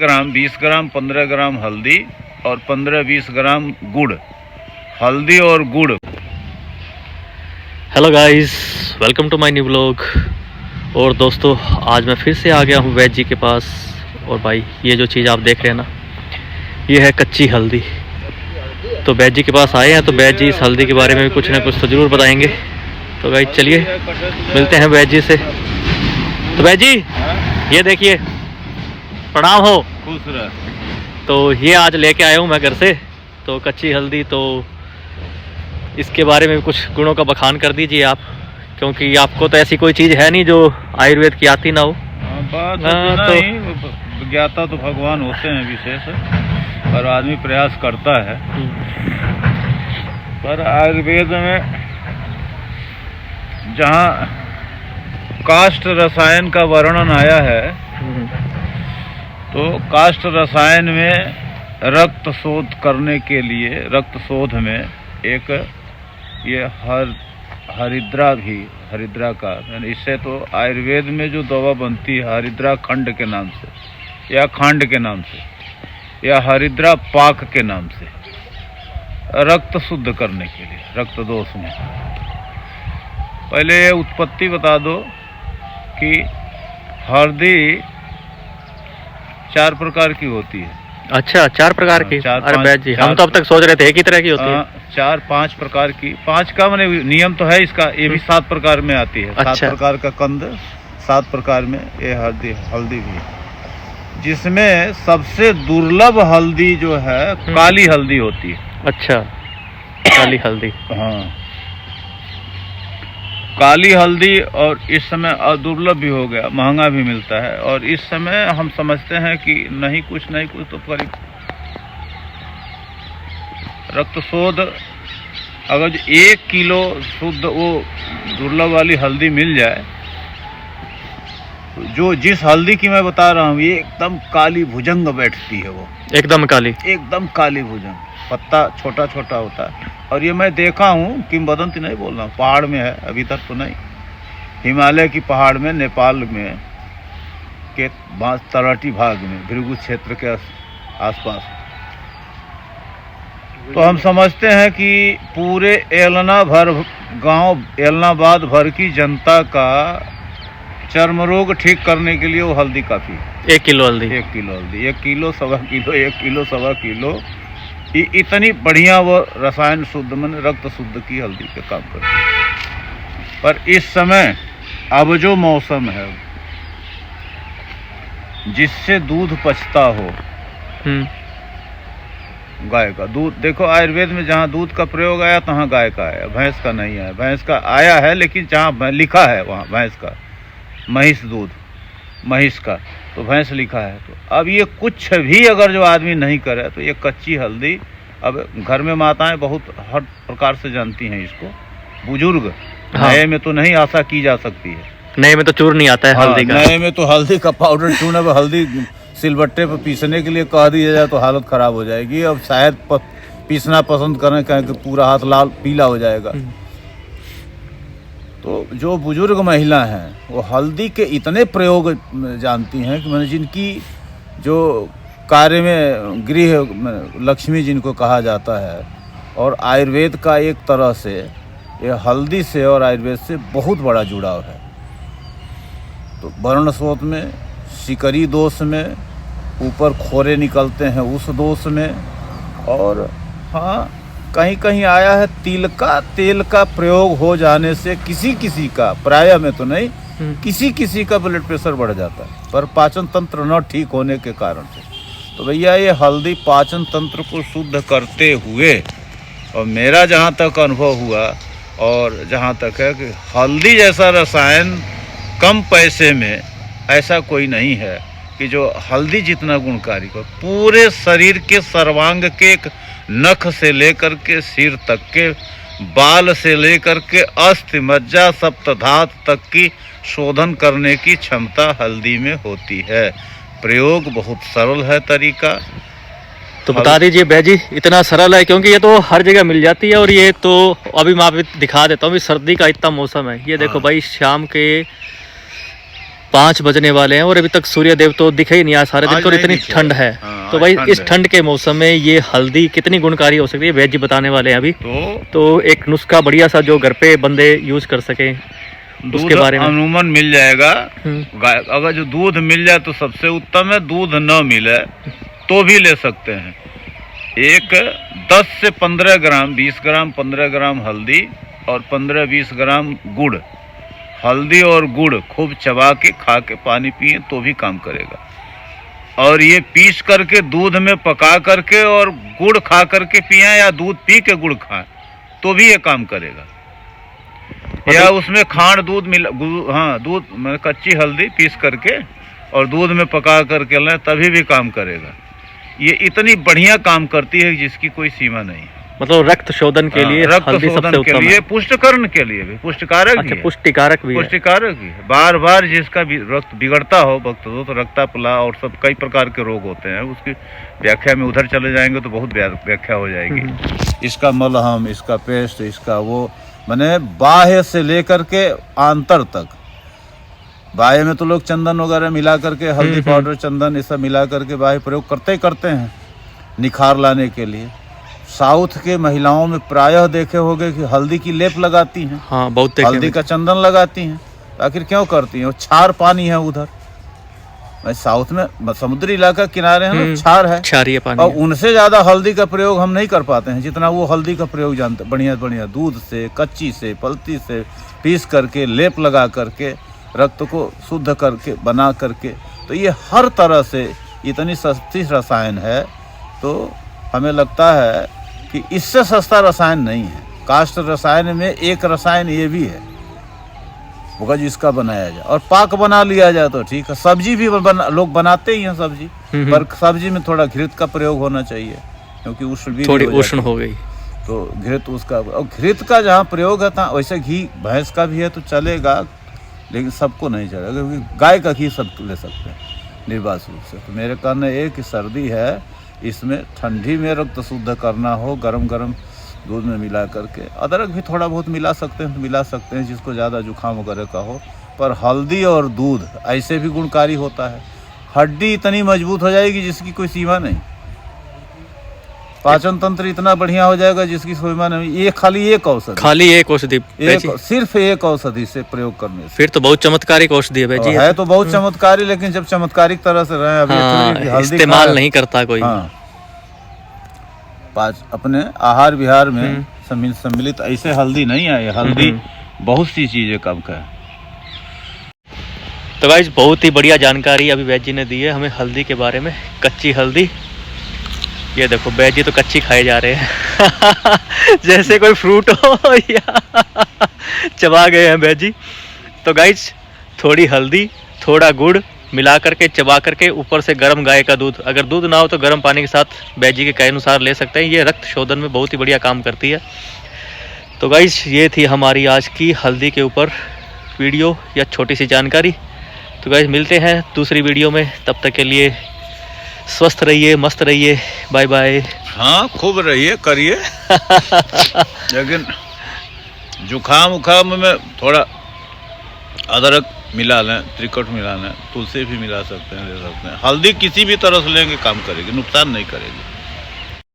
ग्राम, 20 ग्राम, 15 ग्राम हल्दी और 15-20 ग्राम गुड़। हल्दी और गुड़। Hello guys, welcome to my new blog. और दोस्तों, आज मैं फिर से आ गया हूँ वैद जी के पास। और भाई, ये जो चीज़ आप देख रहे हैं ना, ये है कच्ची हल्दी। तो वैद जी के पास आए हैं, तो वैद जी इस हल्दी के बारे में भी कुछ ना कुछ तो ज़रूर बताएंगे। तो गाइस चलिए मिलते हैं वैद जी से। तो वैद जी, ये देखिए, प्रणाम हो। खुश रह। तो ये आज लेके आया हूँ मैं घर से, तो कच्ची हल्दी। तो इसके बारे में कुछ गुणों का बखान कर दीजिए आप, क्योंकि आपको तो ऐसी कोई चीज़ है नहीं जो आयुर्वेद की आती ना हो। बात तो ज्ञाता तो भगवान होते हैं विशेष, और आदमी प्रयास करता है। पर आयुर्वेद में जहाँ काष्ठ रसायन का वर्णन आया है, तो काष्ठ रसायन में रक्त शोध करने के लिए, रक्त शोध में एक ये हरिद्रा का, इससे तो आयुर्वेद में जो दवा बनती है हरिद्रा खंड के नाम से या खांड के नाम से या हरिद्रा पाक के नाम से, रक्त शुद्ध करने के लिए, रक्त दोष में। पहले ये उत्पत्ति बता दो कि हल्दी 4 प्रकार की होती है। अच्छा, 4 प्रकार की? अरे वैद जी, हम तो अब तक सोच रहे थे एक ही तरह की होती है। 4-5 प्रकार की, 5 का मैंने नियम तो है इसका। ये भी 7 प्रकार में आती है। अच्छा। 7 प्रकार का कंद, 7 प्रकार में ये हल्दी भी, जिसमें सबसे दुर्लभ हल्दी जो है काली हल्दी होती है। अच्छा, काली हल्दी। हाँ, काली हल्दी। और इस समय दुर्लभ भी हो गया, महंगा भी मिलता है। और इस समय हम समझते हैं कि नहीं कुछ तो करीब रक्त शोध, अगर 1 किलो शुद्ध वो दुर्लभ वाली हल्दी मिल जाए, जो जिस हल्दी की मैं बता रहा हूँ, ये एकदम काली भुजंग बैठती है। वो एकदम काली भुजंग, पत्ता छोटा छोटा होता है। और ये मैं देखा हूँ, किंवदंती नहीं बोल रहा हूँ, पहाड़ में है, अभी तक तो नहीं। हिमालय की पहाड़ में, नेपाल में के तराटी भाग में, भृगु क्षेत्र के आसपास। तो हम समझते हैं कि पूरे एलनाबाद भर की जनता का चर्म रोग ठीक करने के लिए वो हल्दी काफी है। 1 किलो हल्दी? 1 किलो हल्दी, 1 किलो, 1.25 किलो, 1 किलो, 1.25 किलो, इतनी बढ़िया वो रसायन शुद्ध, मन रक्त शुद्ध की हल्दी पे काम करती है। पर इस समय अब जो मौसम है, जिससे दूध पचता हो, गाय का दूध। देखो, आयुर्वेद में जहाँ दूध का प्रयोग आया, तहाँ गाय का आया, भैंस का नहीं आया। भैंस का आया है, लेकिन जहाँ लिखा है वहाँ भैंस का, महिष दूध, महिष का, तो भैंस लिखा है। तो अब ये कुछ भी अगर जो आदमी नहीं करे, तो ये कच्ची हल्दी, अब घर में माताएं बहुत हर प्रकार से जानती हैं इसको, बुजुर्ग। हाँ। नए में तो नहीं आशा की जा सकती है, नए में तो चूर नहीं आता है। हाँ, हल्दी का नए में तो हल्दी का पाउडर चूना, हल्दी सिलबट्टे पर पीसने के लिए कह दिया जाए तो हालत खराब हो जाएगी। अब शायद पीसना पसंद करें, कहें कि पूरा हाथ लाल पीला हो जाएगा। तो जो बुजुर्ग महिला हैं, वो हल्दी के इतने प्रयोग जानती हैं कि मैंने, जिनकी जो कार्य में गृह लक्ष्मी जिनको कहा जाता है, और आयुर्वेद का एक तरह से ये हल्दी से और आयुर्वेद से बहुत बड़ा जुड़ाव है। तो वर्ण शोथ में, शिकरी दोष में, ऊपर खोरे निकलते हैं उस दोष में, और हाँ, कहीं कहीं आया है तेल का प्रयोग हो जाने से किसी का, प्राय में तो नहीं, किसी का ब्लड प्रेशर बढ़ जाता है, पर पाचन तंत्र न ठीक होने के कारण से। तो भैया, ये हल्दी पाचन तंत्र को शुद्ध करते हुए, और मेरा जहाँ तक अनुभव हुआ, और जहाँ तक है कि हल्दी जैसा रसायन कम पैसे में ऐसा कोई नहीं है कि जो हल्दी जितना गुणकारी हो। पूरे शरीर के सर्वांग के, एक नख से लेकर के सिर तक के, बाल से लेकर के अस्थि मज्जा सप्तधात तक की शोधन करने की क्षमता हल्दी में होती है। प्रयोग बहुत सरल है तरीका। तो बता दीजिए वैद जी, इतना सरल है क्योंकि ये तो हर जगह मिल जाती है। और ये तो अभी मैं आपको दिखा देता हूँ, सर्दी का इतना मौसम है। ये देखो भाई, शाम के 5 बजने वाले हैं और अभी तक सूर्य देव तो दिखे ही नहीं आज सारे दिन, आज तो नहीं इतनी दिखे। ठंड है। हाँ, तो आज भाई ठंड इस है। ठंड के मौसम में ये हल्दी कितनी गुणकारी हो सकती है, वैद्य जी बताने वाले हैं अभी। तो एक नुस्खा बढ़िया सा जो घर पे बंदे यूज कर सके उसके दूध बारे में। अमूमन मिल जाएगा। हम्म। गाय अगर जो दूध मिल जाए तो सबसे उत्तम है, दूध न मिले तो भी ले सकते हैं। एक 10 से 15 ग्राम, 20 ग्राम 15 ग्राम हल्दी और 15-20 ग्राम गुड़, हल्दी और गुड़ खूब चबा के खा के पानी पिए तो भी काम करेगा। और ये पीस करके दूध में पका करके और गुड़ खा करके पिए या दूध पी के गुड़ खाएं तो भी ये काम करेगा। या उसमें खांड दूध मिला, हाँ दूध मतलब कच्ची हल्दी पीस करके और दूध में पका करके लें तभी भी काम करेगा। ये इतनी बढ़िया काम करती है जिसकी कोई सीमा नहीं। मतलब रक्त शोधन के लिए रक्त हल्दी शोधन सबसे के उत्तम लिए, है। पुष्टिकरण के लिए भी, पुष्टिकारक भी अच्छा, है। पुष्टिकारक भी है। पुष्टिकारक भी है। बार बार जिसका भी रक्त बिगड़ता हो भक्त तो रक्तापला और सब कई प्रकार के रोग होते हैं, उसकी व्याख्या में उधर चले जाएंगे तो बहुत व्याख्या हो जाएगी। इसका मलहम, इसका पेस्ट, इसका वो माने बाह्य से लेकर के आंतर तक। बाह्य में तो लोग चंदन वगैरह मिला करके, हल्दी पाउडर चंदन ये सब मिला करके बाह्य प्रयोग करते हैं निखार लाने के लिए। साउथ के महिलाओं में प्रायः देखे होंगे कि हल्दी की लेप लगाती हैं। हाँ, बहुत देखे हल्दी का चंदन लगाती हैं। आखिर क्यों करती हैं? वो क्षार पानी है उधर। भाई साउथ में समुद्री इलाका किनारे है ना, क्षार है, क्षारीय पानी और है। उनसे ज्यादा हल्दी का प्रयोग हम नहीं कर पाते हैं जितना वो हल्दी का प्रयोग जानते। बढ़िया बढ़िया दूध से, कच्ची से, पलती से पीस करके, लेप लगा करके, रक्त को शुद्ध करके बना करके। तो ये हर तरह से इतनी सस्ती रसायन है, तो हमें लगता है कि इससे सस्ता रसायन नहीं है। काष्ठ रसायन में एक रसायन ये भी है होगा जिसका बनाया जाए और पाक बना लिया जाए तो ठीक है। सब्जी भी लोग बनाते ही हैं सब्जी, पर सब्जी में थोड़ा घृत का प्रयोग होना चाहिए क्योंकि उष्ण थोड़ी उष्ण हो गई तो घृत उसका, और घृत का जहाँ प्रयोग है था वैसे घी भैंस का भी है तो चलेगा, लेकिन सबको नहीं चलेगा क्योंकि गाय का घी सब ले सकते हैं निर्बाध रूप से। तो मेरे कहना ये कि सर्दी है, इसमें ठंडी में रक्त शुद्ध करना हो, गरम गरम दूध में मिला करके, अदरक भी थोड़ा बहुत मिला सकते हैं तो मिला सकते हैं जिसको ज़्यादा जुकाम वगैरह का हो। पर हल्दी और दूध ऐसे भी गुणकारी होता है। हड्डी इतनी मजबूत हो जाएगी जिसकी कोई सीमा नहीं, पाचन तंत्र इतना बढ़िया हो जाएगा जिसकी सीमा नहीं। ये खाली एक औषधि, सिर्फ एक औषधि से प्रयोग करने से। फिर तो बहुत चमत्कारिक औषधि है भाई जी। है तो बहुत चमत्कारी, लेकिन जब चमत्कारिक तरह से रहे अभी हाँ, इस्तेमाल नहीं करता कोई। हाँ, अपने आहार विहार में सम्मिलित ऐसे हल्दी नहीं है। हल्दी बहुत सी चीजें कम का है। तो गाइस बहुत ही बढ़िया जानकारी अभी वैद्य जी ने दी है हमें हल्दी के बारे में। कच्ची हल्दी, ये देखो वैद्य जी तो कच्ची खाए जा रहे हैं जैसे कोई फ्रूट हो या चबा गए हैं वैद्य जी। तो गाइस थोड़ी हल्दी, थोड़ा गुड़ मिला करके चबा करके, ऊपर से गर्म गाय का दूध, अगर दूध ना हो तो गर्म पानी के साथ वैद्य जी के कहे अनुसार ले सकते हैं। ये रक्त शोधन में बहुत ही बढ़िया काम करती है। तो गाइस ये थी हमारी आज की हल्दी के ऊपर वीडियो या छोटी सी जानकारी। तो गाइस मिलते हैं दूसरी वीडियो में, तब तक के लिए स्वस्थ रहिए, मस्त रहिए, बाय बाय। हाँ खूब रहिए, करिए लेकिन जुखाम उखाम में थोड़ा अदरक मिला लें, त्रिकट मिला लें, तुलसी भी मिला सकते हैं, ले सकते हैं। हल्दी किसी भी तरह से लेंगे काम करेगी, नुकसान नहीं करेगी।